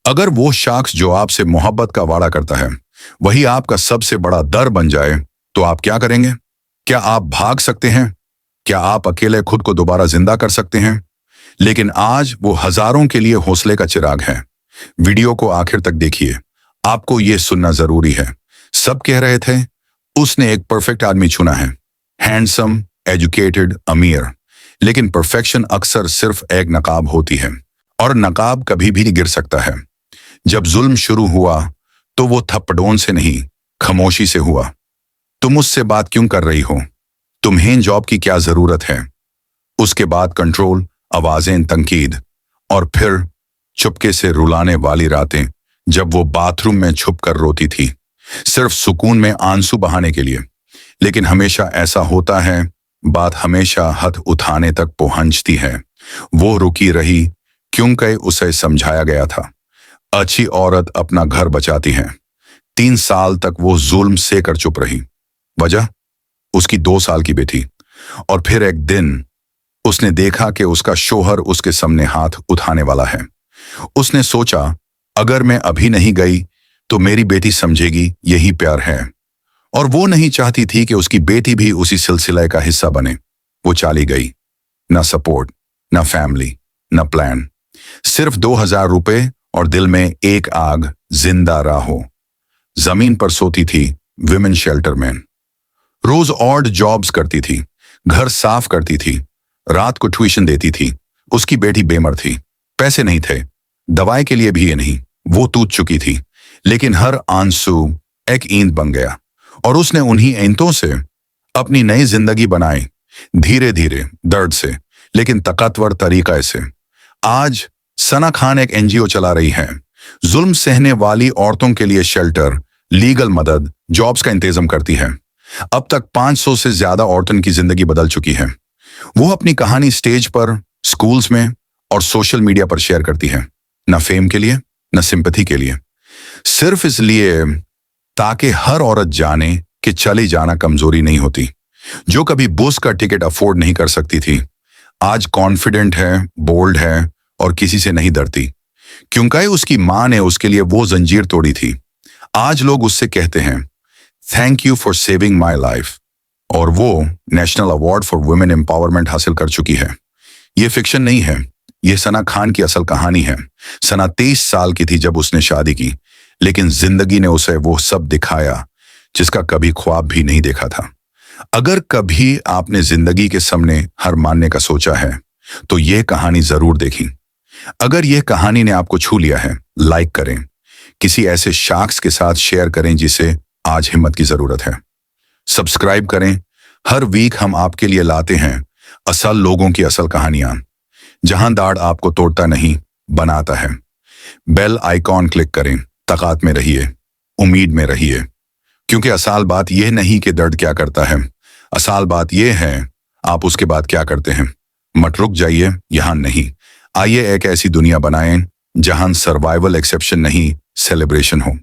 अगर वो शख्स जो आपसे मोहब्बत का वादा करता है वही आपका सबसे बड़ा डर बन जाए तो आप क्या करेंगे? क्या आप भाग सकते हैं? क्या आप अकेले खुद को दोबारा जिंदा कर सकते हैं? लेकिन आज वो हजारों के लिए हौसले का चिराग है। वीडियो को आखिर तक देखिए, आपको ये सुनना जरूरी है। सब कह रहे थे उसने एक परफेक्ट आदमी चुना है, हैंडसम, एजुकेटेड, अमीर। लेकिन परफेक्शन अक्सर सिर्फ एक नकाब होती है, और नकाब कभी भी गिर सकता है। जब जुल्म शुरू हुआ तो वो थप्पड़ों से नहीं, खामोशी से हुआ। तुम मुझसे बात क्यों कर रही हो? तुम्हें जॉब की क्या जरूरत है? उसके बाद कंट्रोल, आवाजें, तंकीद, और फिर चुपके से रुलाने वाली रातें जब वो बाथरूम में छुप कर रोती थी, सिर्फ सुकून में आंसू बहाने के लिए। लेकिन हमेशा ऐसा होता है, बात हमेशा हद उठाने तक पहुंचती है। वो रुकी रही क्योंकि उसे समझाया गया था अच्छी औरत अपना घर बचाती है। 3 साल तक वो जुल्म से कर चुप रही। वजह उसकी 2 साल की बेटी। और फिर एक दिन उसने देखा कि उसका शोहर उसके सामने हाथ उठाने वाला है। उसने सोचा, अगर मैं अभी नहीं गई तो मेरी बेटी समझेगी यही प्यार है। और वो नहीं चाहती थी कि उसकी बेटी भी उसी सिलसिले का हिस्सा बने। वो चली गई, ना सपोर्ट, ना फैमिली, ना प्लान, सिर्फ 2000 रुपए और दिल में एक आग। जिंदा रहो। जमीन पर सोती थी, विमेन शेल्टर में। रोज ऑड जॉब्स करती थी, घर साफ करती थी, रात को ट्यूशन देती थी। उसकी बेटी बेमर थी, पैसे नहीं थे, दवाई के लिए भी ये नहीं। वो टूट चुकी थी, लेकिन हर आंसू एक ईंट बन गया, और उसने उन्हीं ईंटों से अपनी नई जिंदगी बनाई, धीरे धीरे, दर्द से, लेकिन ताकतवर तरीका से। आज सना खान एक एनजीओ चला रही है, जुल्म सहने वाली औरतों के लिए शेल्टर, लीगल मदद, जॉब्स का इंतजाम करती है। अब तक 500 से ज्यादा औरतों की जिंदगी बदल चुकी है। वो अपनी कहानी स्टेज पर, स्कूल्स में और सोशल मीडिया पर शेयर करती है, न फेम के लिए, न सिंपैथी के लिए, सिर्फ इसलिए ताकि हर औरत जाने कि चली जाना कमजोरी नहीं होती। जो कभी बस का टिकट अफोर्ड नहीं कर सकती थी, आज कॉन्फिडेंट है, बोल्ड है और किसी से नहीं डरती, क्योंकि उसकी मां ने उसके लिए वो जंजीर तोड़ी थी। आज लोग उससे कहते हैं, thank you for saving my life. और वो national award for women empowerment हासिल कर चुकी है। ये फिक्शन नहीं है, ये सना खान की असल कहानी है। सना 23 साल की थी जब उसने शादी की, लेकिन जिंदगी ने उसे वो सब दिखाया जिसका कभी ख्वाब भी नहीं देखा था। अगर कभी आपने जिंदगी के सामने हार मानने का सोचा है तो ये कहानी जरूर देखी। अगर यह कहानी ने आपको छू लिया है, लाइक करें, किसी ऐसे शख्स के साथ शेयर करें जिसे आज हिम्मत की जरूरत है। सब्सक्राइब करें। हर वीक हम आपके लिए लाते हैं असल लोगों की असल कहानियां, जहां दाढ़ आपको तोड़ता नहीं, बनाता है। बेल आइकॉन क्लिक करें, तकात में रहिए, उम्मीद में रहिए, क्योंकि असल बात यह नहीं कि दर्द क्या करता है, असल बात यह है आप उसके बाद क्या करते हैं। मत रुक जाइए, यहां नहीं। आइए एक ऐसी दुनिया बनाएं जहां सर्वाइवल एक्सेप्शन नहीं, सेलिब्रेशन हो।